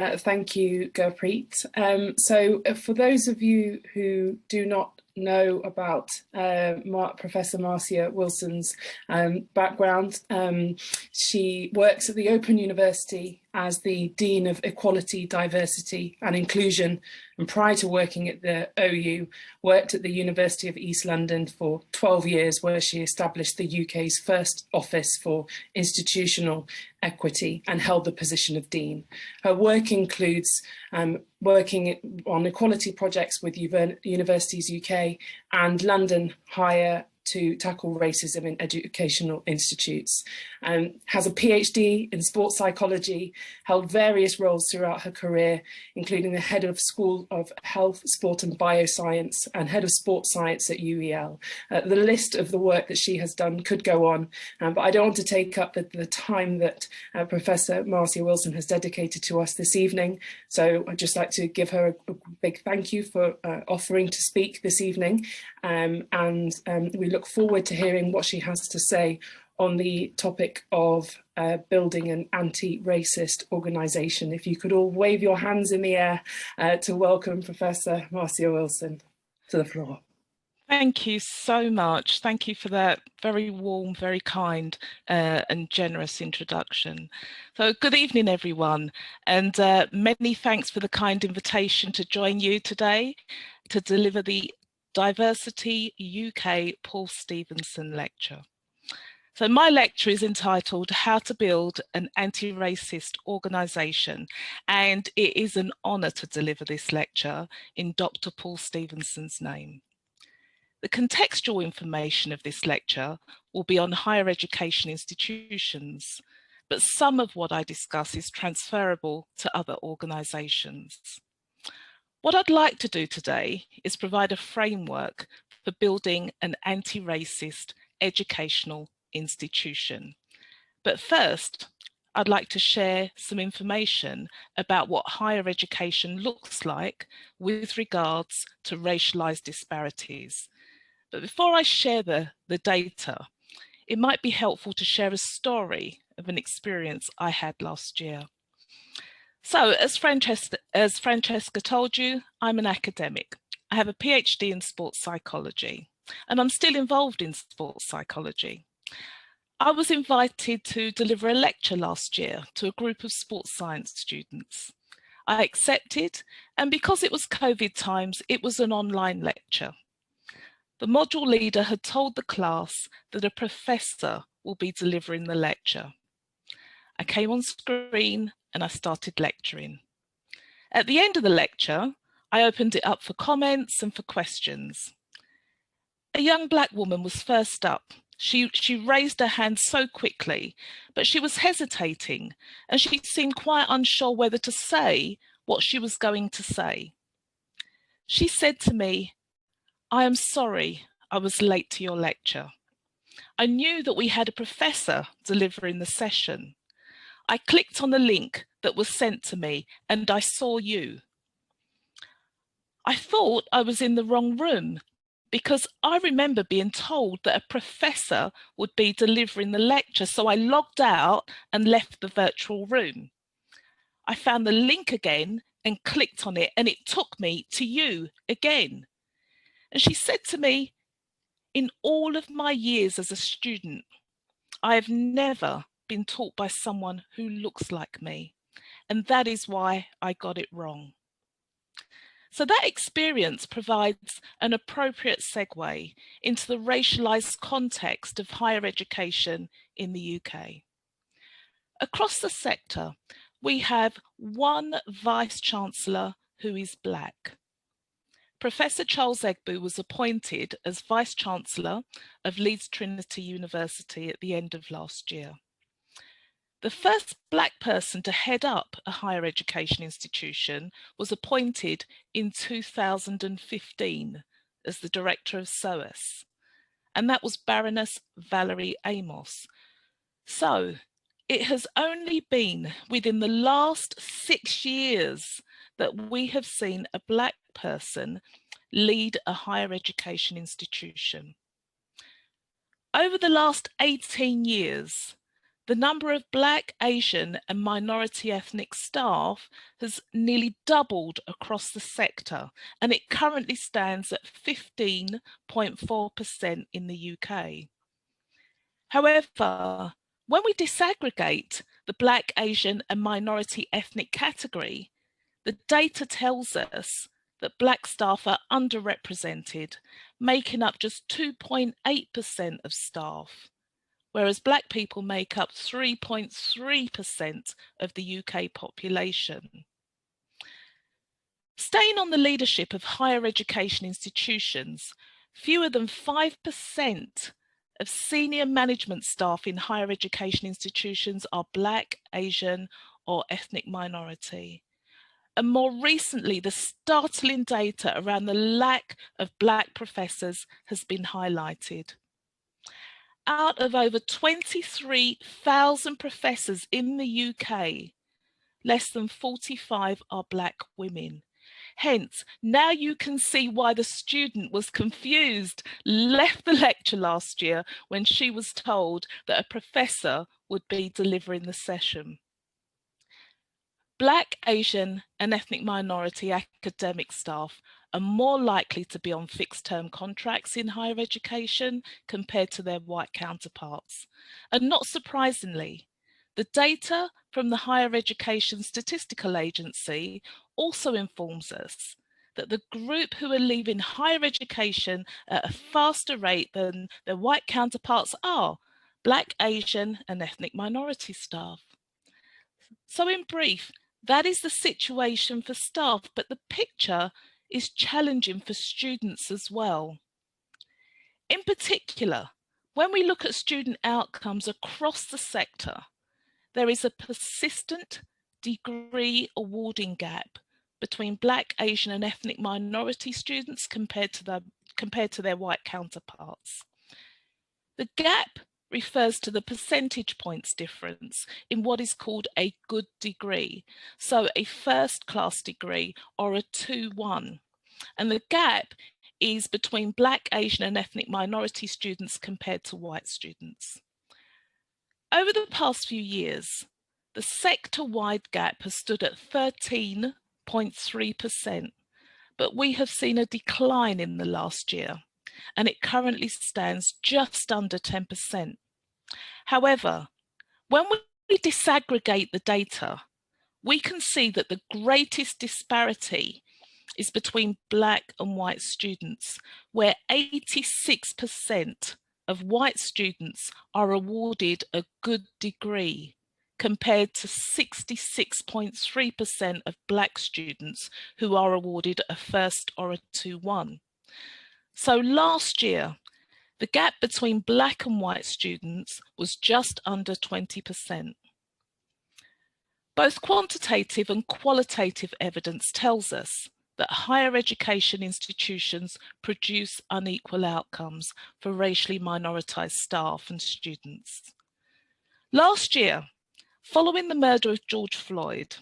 Thank you, Gurpreet. So for those of you who do not know about Professor Marcia Wilson's background, she works at the Open University as the Dean of Equality, Diversity and Inclusion, and prior to working at the OU, worked at the University of East London for 12 years, where she established the UK's first office for institutional equity and held the position of Dean. Her work includes working on equality projects with Universities UK and London Higher to tackle racism in educational institutes. Has a PhD in sports psychology, held various roles throughout her career, including the head of School of Health, Sport and Bioscience and head of sports science at UEL. The list of the work that she has done could go on, but I don't want to take up the time that Professor Marcia Wilson has dedicated to us this evening. So I'd just like to give her a big thank you for offering to speak this evening. We look forward to hearing what she has to say on the topic of building an anti-racist organisation. If you could all wave your hands in the air to welcome Professor Marcia Wilson to the floor. Thank you so much. Thank you for that very warm, very kind and generous introduction. So good evening, everyone, and many thanks for the kind invitation to join you today to deliver the Diversity UK Paul Stephenson lecture. So my lecture is entitled How to Build an Anti-Racist Organisation, and it is an honour to deliver this lecture in Dr. Paul Stephenson's name. The contextual information of this lecture will be on higher education institutions, but some of what I discuss is transferable to other organisations. What I'd like to do today is provide a framework for building an anti-racist educational institution. But first, I'd like to share some information about what higher education looks like with regards to racialized disparities. But before I share the data, it might be helpful to share a story of an experience I had last year. So, as Francesca told you, I'm an academic. I have a PhD in sports psychology, and I'm still involved in sports psychology. I was invited to deliver a lecture last year to a group of sports science students. I accepted, and because it was COVID times, it was an online lecture. The module leader had told the class that a professor will be delivering the lecture. I came on screen and I started lecturing. At the end of the lecture, I opened it up for comments and for questions. A young black woman was first up. She raised her hand so quickly, but she was hesitating and she seemed quite unsure whether to say what she was going to say. She said to me, "I am sorry I was late to your lecture. I knew that we had a professor delivering the session. I clicked on the link that was sent to me and I saw you. I thought I was in the wrong room because I remember being told that a professor would be delivering the lecture, so I logged out and left the virtual room. I found the link again and clicked on it and it took me to you again." And she said to me, "In all of my years as a student, I have never been taught by someone who looks like me, and that is why I got it wrong." So that experience provides an appropriate segue into the racialized context of higher education in the UK. Across the sector, we have one Vice-Chancellor who is black. Professor Charles Egbu was appointed as Vice-Chancellor of Leeds Trinity University at the end of last year. The first black person to head up a higher education institution was appointed in 2015 as the Director of SOAS, and that was Baroness Valerie Amos. So it has only been within the last 6 years that we have seen a black person lead a higher education institution. Over the last 18 years, the number of Black, Asian and minority ethnic staff has nearly doubled across the sector, and it currently stands at 15.4% in the UK. However, when we disaggregate the Black, Asian and minority ethnic category, the data tells us that Black staff are underrepresented, making up just 2.8% of staff, whereas Black people make up 3.3% of the UK population. Staying on the leadership of higher education institutions, fewer than 5% of senior management staff in higher education institutions are Black, Asian, or ethnic minority. And more recently, the startling data around the lack of Black professors has been highlighted. Out of over 23,000 professors in the UK, less than 45 are Black women. Hence, now you can see why the student was confused, left the lecture last year when she was told that a professor would be delivering the session. Black, Asian and ethnic minority academic staff are more likely to be on fixed-term contracts in higher education compared to their white counterparts. And not surprisingly, the data from the Higher Education Statistical Agency also informs us that the group who are leaving higher education at a faster rate than their white counterparts are Black, Asian and ethnic minority staff. So in brief, that is the situation for staff, but the picture is challenging for students as well. In particular, when we look at student outcomes across the sector, there is a persistent degree awarding gap between Black, Asian and ethnic minority students compared to their white counterparts. The gap refers to the percentage points difference in what is called a good degree, so a first-class degree or a 2-1. And the gap is between Black, Asian and ethnic minority students compared to white students. Over the past few years, the sector-wide gap has stood at 13.3%, but we have seen a decline in the last year, and it currently stands just under 10%. However, when we disaggregate the data, we can see that the greatest disparity is between Black and white students, where 86% of white students are awarded a good degree, compared to 66.3% of Black students who are awarded a first or a 2-1. So last year, the gap between Black and white students was just under 20%. Both quantitative and qualitative evidence tells us that higher education institutions produce unequal outcomes for racially minoritized staff and students. Last year, following the murder of George Floyd,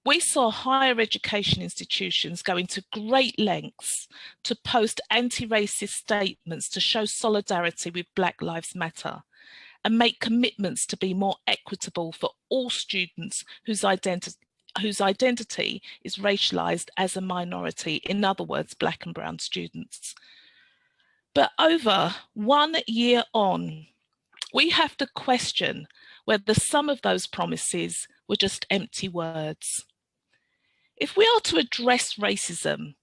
we saw higher education institutions go into great lengths to post anti-racist statements to show solidarity with Black Lives Matter and make commitments to be more equitable for all students whose identity is racialized as a minority, in other words, Black and brown students. But over 1 year on, we have to question whether some of those promises were just empty words. If we are to address racism,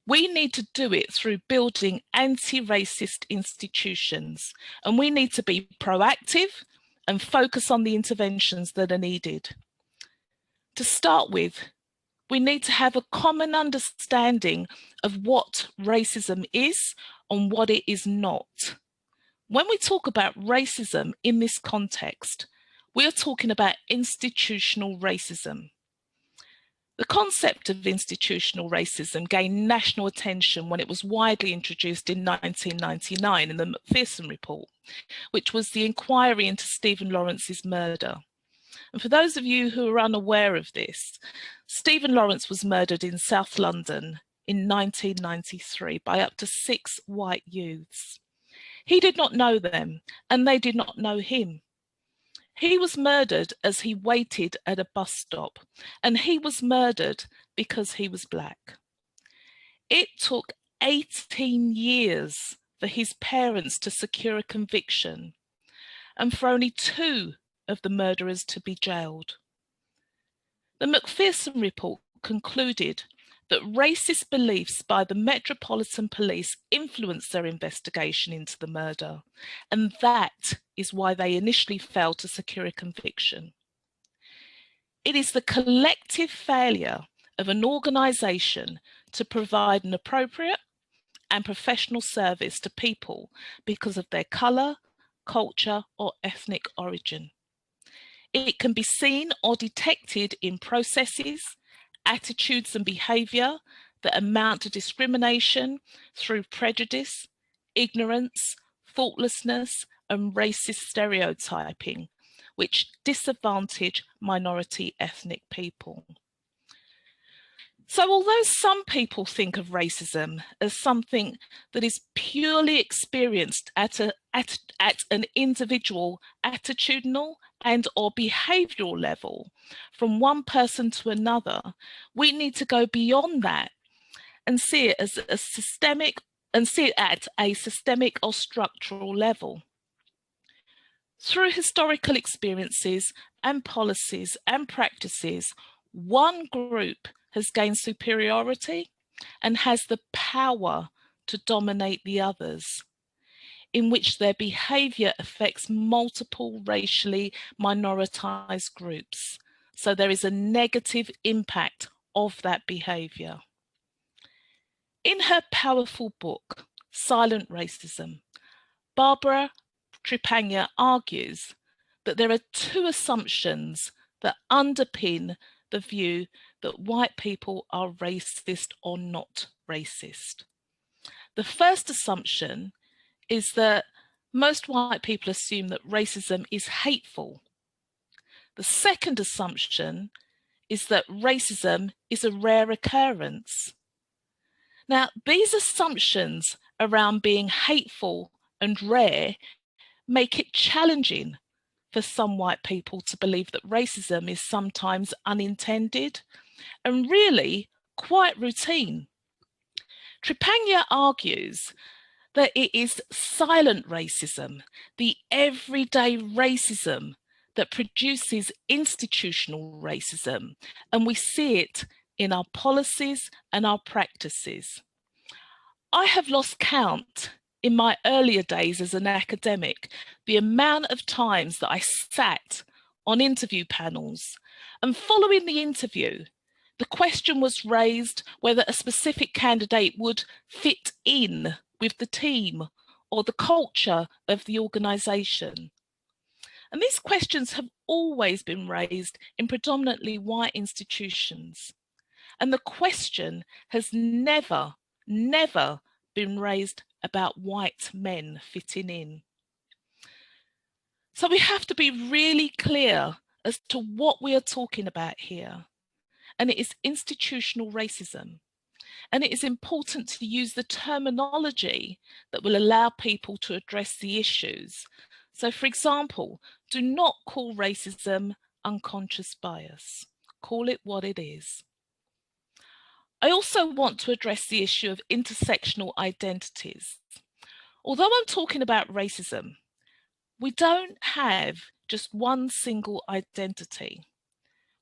we need to do it through building anti-racist institutions, and we need to be proactive and focus on the interventions that are needed. To start with, we need to have a common understanding of what racism is and what it is not. When we talk about racism in this context, we are talking about institutional racism. The concept of institutional racism gained national attention when it was widely introduced in 1999 in the Macpherson Report, which was the inquiry into Stephen Lawrence's murder. And for those of you who are unaware of this, Stephen Lawrence was murdered in South London in 1993 by up to 6 white youths. He did not know them, and they did not know him. He was murdered as he waited at a bus stop, and he was murdered because he was black. It took 18 years for his parents to secure a conviction, and for only 2 of the murderers to be jailed. The Macpherson report concluded that racist beliefs by the Metropolitan Police influenced their investigation into the murder, and that is why they initially failed to secure a conviction. It is the collective failure of an organisation to provide an appropriate and professional service to people because of their colour, culture, or ethnic origin. It can be seen or detected in processes, attitudes and behaviour that amount to discrimination through prejudice, ignorance, thoughtlessness, and racist stereotyping, which disadvantage minority ethnic people. So although some people think of racism as something that is purely experienced at an individual attitudinal and or behavioural level from one person to another, we need to go beyond that and see it as a systemic and see it at a systemic or structural level. Through historical experiences and policies and practices, one group has gained superiority and has the power to dominate the others, in which their behaviour affects multiple racially minoritized groups. So there is a negative impact of that behaviour. In her powerful book, Silent Racism, Barbara Trepagna argues that there are 2 assumptions that underpin the view that white people are racist or not racist. The first assumption is that most white people assume that racism is hateful. The second assumption is that racism is a rare occurrence. Now, these assumptions around being hateful and rare make it challenging for some white people to believe that racism is sometimes unintended and really quite routine. Trepagna argues that it is silent racism, the everyday racism, that produces institutional racism, and we see it in our policies and our practices. I have lost count in my earlier days as an academic, the amount of times that I sat on interview panels, and following the interview, the question was raised whether a specific candidate would fit in with the team or the culture of the organisation. And these questions have always been raised in predominantly white institutions. And the question has never been raised about white men fitting in. So we have to be really clear as to what we are talking about here. And it is institutional racism. And it is important to use the terminology that will allow people to address the issues. So, for example, do not call racism unconscious bias. Call it what it is. I also want to address the issue of intersectional identities. Although I'm talking about racism, we don't have just one single identity.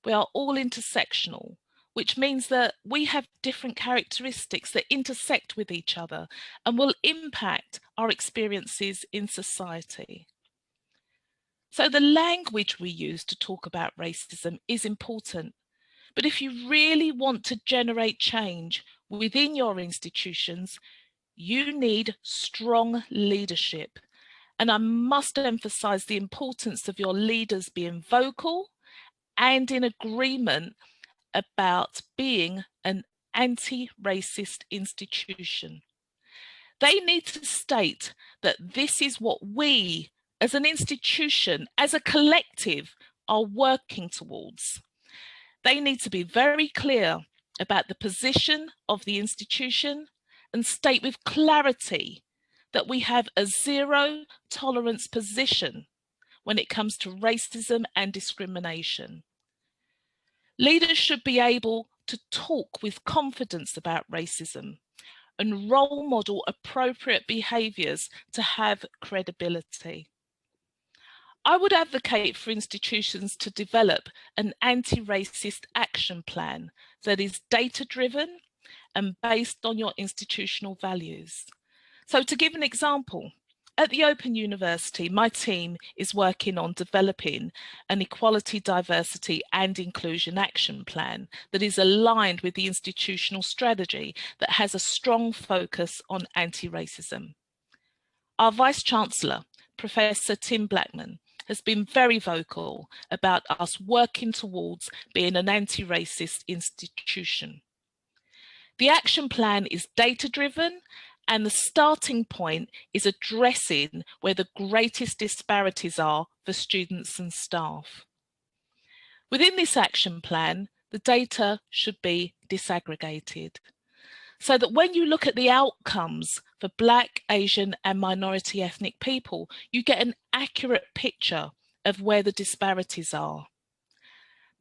We are all intersectional, which means that we have different characteristics that intersect with each other and will impact our experiences in society. So the language we use to talk about racism is important. But if you really want to generate change within your institutions, you need strong leadership. And I must emphasize the importance of your leaders being vocal and in agreement about being an anti-racist institution. They need to state that this is what we, as an institution, as a collective, are working towards. They need to be very clear about the position of the institution and state with clarity that we have a zero tolerance position when it comes to racism and discrimination. Leaders should be able to talk with confidence about racism and role model appropriate behaviours to have credibility. I would advocate for institutions to develop an anti-racist action plan that is data-driven and based on your institutional values. So to give an example, at the Open University, my team is working on developing an equality, diversity and inclusion action plan that is aligned with the institutional strategy that has a strong focus on anti-racism. Our Vice-Chancellor, Professor Tim Blackman, has been very vocal about us working towards being an anti-racist institution. The action plan is data-driven, and the starting point is addressing where the greatest disparities are for students and staff. Within this action plan, the data should be disaggregated so that when you look at the outcomes for Black, Asian and minority ethnic people, you get an accurate picture of where the disparities are.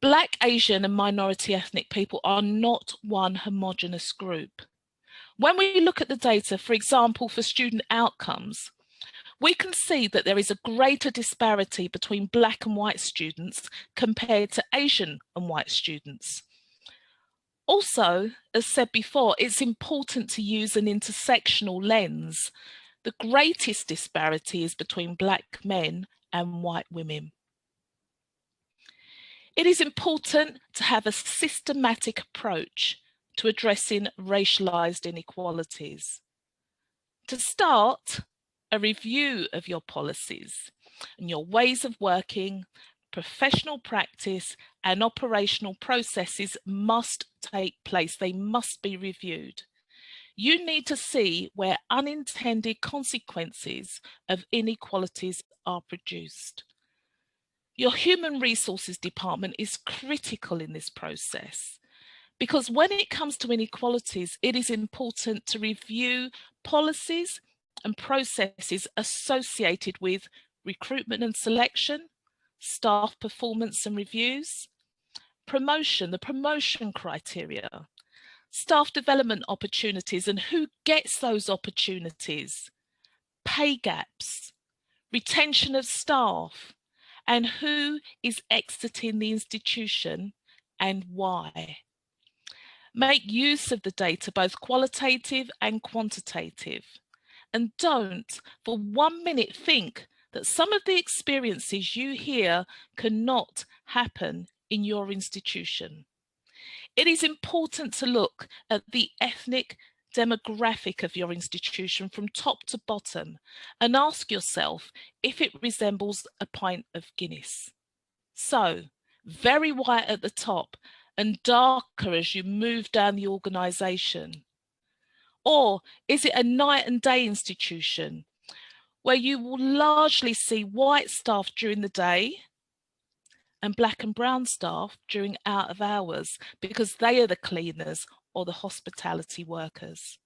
Black, Asian and minority ethnic people are not one homogenous group. When we look at the data, for example, for student outcomes, we can see that there is a greater disparity between Black and white students compared to Asian and white students. Also, as said before, it's important to use an intersectional lens. The greatest disparity is between Black men and white women. It is important to have a systematic approach to addressing racialized inequalities. To start, a review of your policies and your ways of working, professional practice and operational processes must take place. They must be reviewed. You need to see where unintended consequences of inequalities are produced. Your human resources department is critical in this process, because when it comes to inequalities, it is important to review policies and processes associated with recruitment and selection, staff performance and reviews, promotion, the promotion criteria, staff development opportunities and who gets those opportunities, pay gaps, retention of staff, and who is exiting the institution and why. Make use of the data, both qualitative and quantitative, and don't for 1 minute think that some of the experiences you hear cannot happen in your institution. It is important to look at the ethnic demographic of your institution from top to bottom and ask yourself if it resembles a pint of Guinness. So, very white at the top and darker as you move down the organisation? Or is it a night and day institution where you will largely see white staff during the day and Black and brown staff during out of hours because they are the cleaners or the hospitality workers?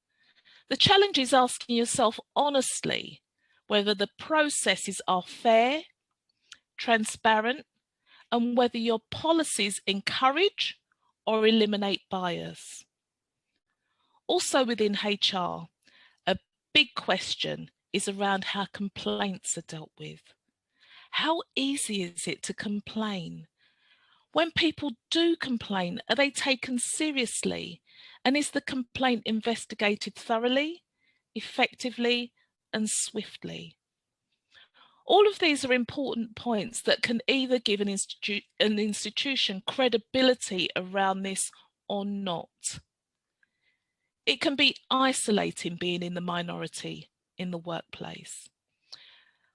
The challenge is asking yourself honestly whether the processes are fair, transparent, and whether your policies encourage or eliminate bias. Also within HR, a big question is around how complaints are dealt with. How easy is it to complain? When people do complain, are they taken seriously? And is the complaint investigated thoroughly, effectively, and swiftly? All of these are important points that can either give an institution credibility around this or not. It can be isolating being in the minority in the workplace.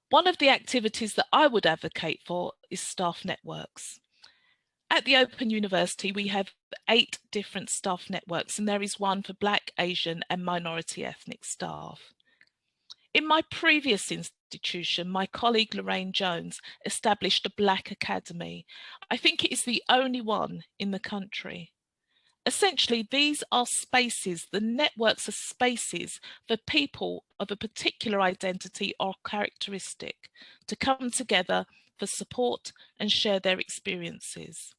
One of the activities that I would advocate for is staff networks. At the Open University, we have 8 different staff networks, and there is one for Black, Asian, and minority ethnic staff. In my previous institution, my colleague Lorraine Jones established a Black Academy. I think it is the only one in the country. Essentially, these are spaces, the networks are spaces for people of a particular identity or characteristic to come together for support and share their experiences.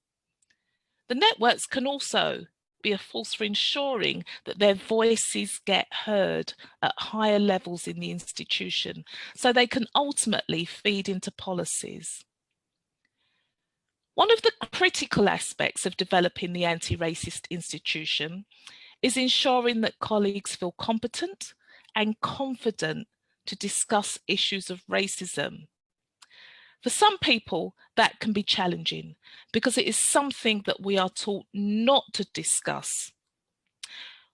The networks can also be a force for ensuring that their voices get heard at higher levels in the institution, so they can ultimately feed into policies. One of the critical aspects of developing the anti-racist institution is ensuring that colleagues feel competent and confident to discuss issues of racism. For some people, that can be challenging because it is something that we are taught not to discuss.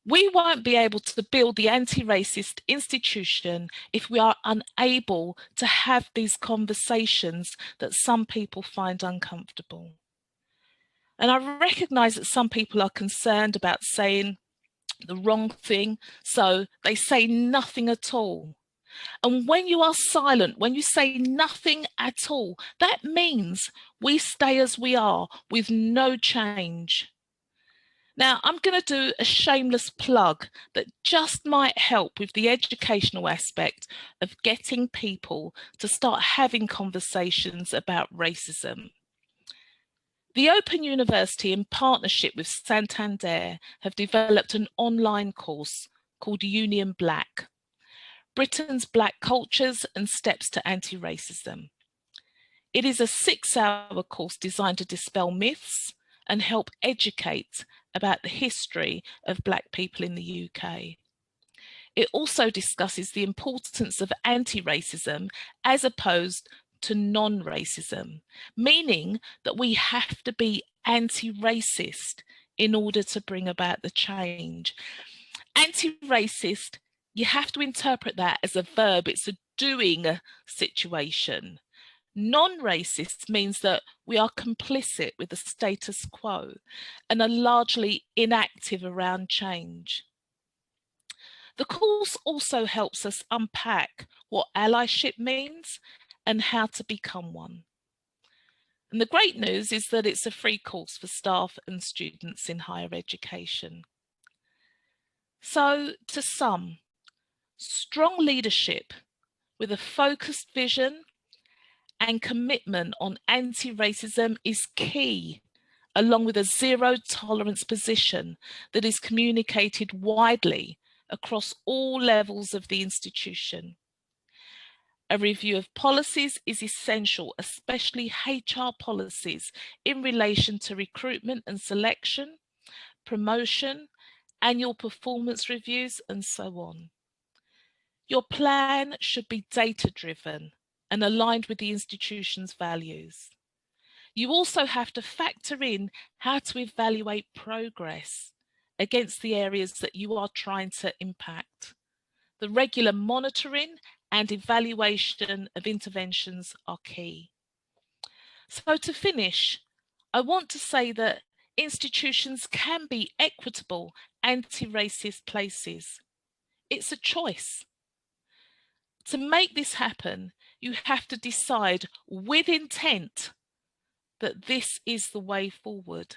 We won't be able to build the anti-racist institution if we are unable to have these conversations that some people find uncomfortable. And I recognise that some people are concerned about saying the wrong thing, so they say nothing at all. And when you are silent, when you say nothing at all, that means we stay as we are with no change. Now, I'm going to do a shameless plug that just might help with the educational aspect of getting people to start having conversations about racism. The Open University, in partnership with Santander, have developed an online course called Union Black, Britain's Black Cultures and Steps to Anti-Racism. It is a 6-hour course designed to dispel myths and help educate about the history of Black people in the UK. It also discusses the importance of anti-racism as opposed to non-racism, meaning that we have to be anti-racist in order to bring about the change. Anti-racist, you have to interpret that as a verb. It's a doing situation. Non-racist means that we are complicit with the status quo and are largely inactive around change. The course also helps us unpack what allyship means and how to become one. And the great news is that it's a free course for staff and students in higher education. So, to sum, strong leadership with a focused vision and commitment on anti-racism is key, along with a zero-tolerance position that is communicated widely across all levels of the institution. A review of policies is essential, especially HR policies in relation to recruitment and selection, promotion, annual performance reviews, and so on. Your plan should be data-driven and aligned with the institution's values. You also have to factor in how to evaluate progress against the areas that you are trying to impact. The regular monitoring and evaluation of interventions are key. So to finish, I want to say that institutions can be equitable, anti-racist places. It's a choice. To make this happen, you have to decide with intent that this is the way forward.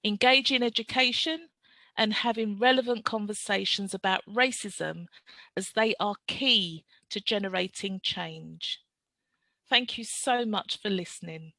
Engage in education and having relevant conversations about racism, as they are key to generating change. Thank you so much for listening.